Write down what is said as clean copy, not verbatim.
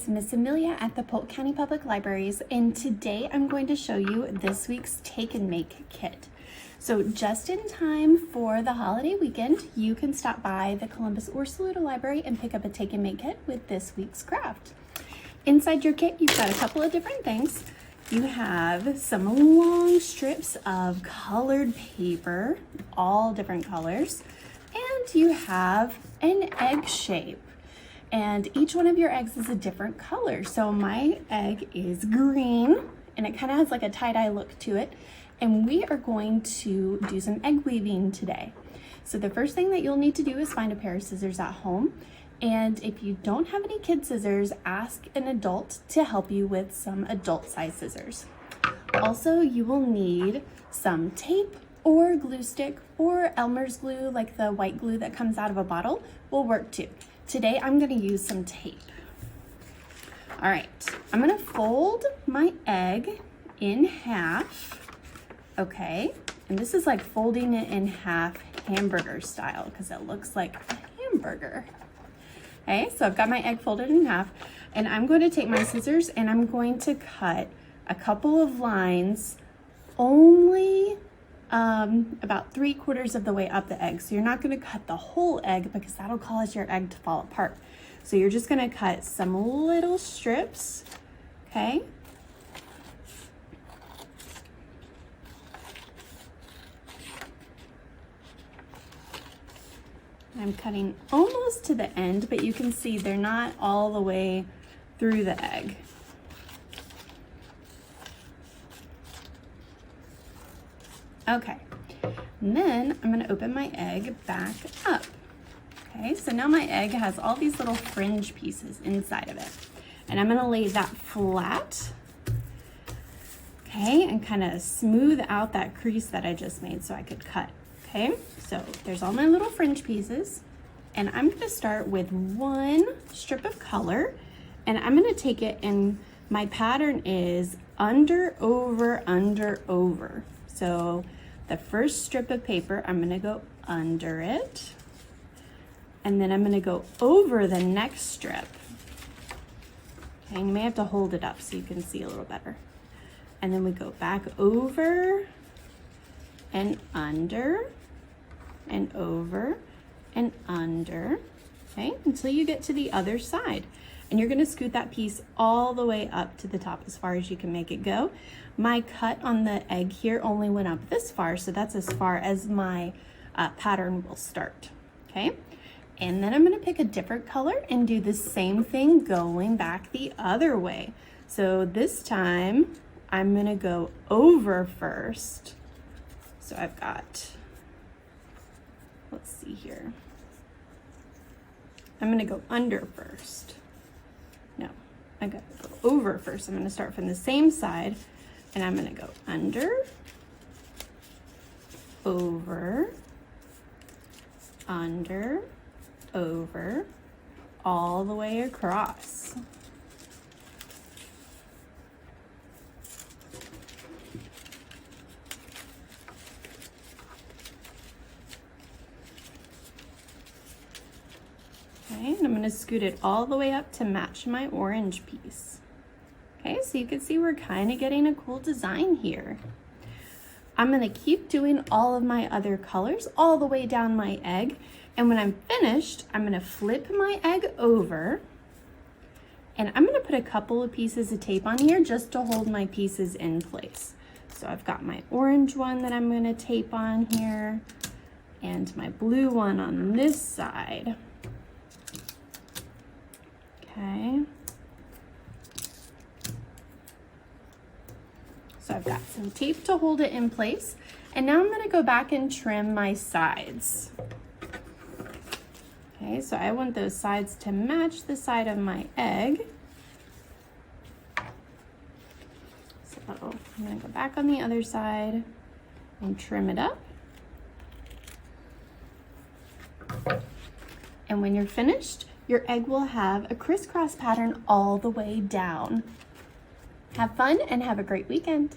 it's Miss Amelia at the Polk County Public Libraries, and today I'm going to show you this week's Take and Make kit. So just in time for the holiday weekend, you can stop by the Columbus or Saluda Library and pick up a Take and Make kit with this week's craft. Inside your kit, you've got a couple of different things. You have some long strips of colored paper, all different colors, and you have an egg shape. And each one of your eggs is a different color. So my egg is green and it kind of has like a tie-dye look to it. And we are going to do some egg weaving today. So the first thing that you'll need to do is find a pair of scissors at home. And if you don't have any kid scissors, ask an adult to help you with some adult size scissors. Also, you will need some tape or glue stick, or Elmer's glue, like the white glue that comes out of a bottle, will work too. Today, I'm gonna use some tape. All right, I'm gonna fold my egg in half, okay? And this is like folding it in half hamburger style because it looks like a hamburger. Okay, so I've got my egg folded in half, and I'm going to take my scissors and I'm going to cut a couple of lines only about 3/4 of the way up the egg. So you're not going to cut the whole egg because that'll cause your egg to fall apart. So you're just going to cut some little strips, okay? I'm cutting almost to the end, but you can see they're not all the way through the egg. Okay, and then I'm gonna open my egg back up. Okay, so now my egg has all these little fringe pieces inside of it. And I'm gonna lay that flat, okay, and kind of smooth out that crease that I just made so I could cut. Okay, so there's all my little fringe pieces, and I'm gonna start with one strip of color, and I'm gonna take it, and my pattern is under, over, under, over. So the first strip of paper, I'm gonna go under it, and then I'm gonna go over the next strip. Okay, you may have to hold it up so you can see a little better. And then we go back over and under and over and under, okay, until you get to the other side. And you're gonna scoot that piece all the way up to the top as far as you can make it go. My cut on the egg here only went up this far, so that's as far as my pattern will start, okay? And then I'm gonna pick a different color and do the same thing going back the other way. So this time, I'm gonna go over first. So I've got, let's see here. I'm gonna go under first. No, I gotta go over first. I'm gonna start from the same side, and I'm gonna go under, over, under, over, all the way across. Okay, and I'm gonna scoot it all the way up to match my orange piece. Okay, so you can see we're kind of getting a cool design here. I'm gonna keep doing all of my other colors all the way down my egg. And when I'm finished, I'm gonna flip my egg over, and I'm gonna put a couple of pieces of tape on here just to hold my pieces in place. So I've got my orange one that I'm gonna tape on here, and my blue one on this side. Okay. So I've got some tape to hold it in place, and now I'm gonna go back and trim my sides. Okay, so I want those sides to match the side of my egg. So I'm gonna go back on the other side and trim it up. And when you're finished, your egg will have a crisscross pattern all the way down. Have fun and have a great weekend.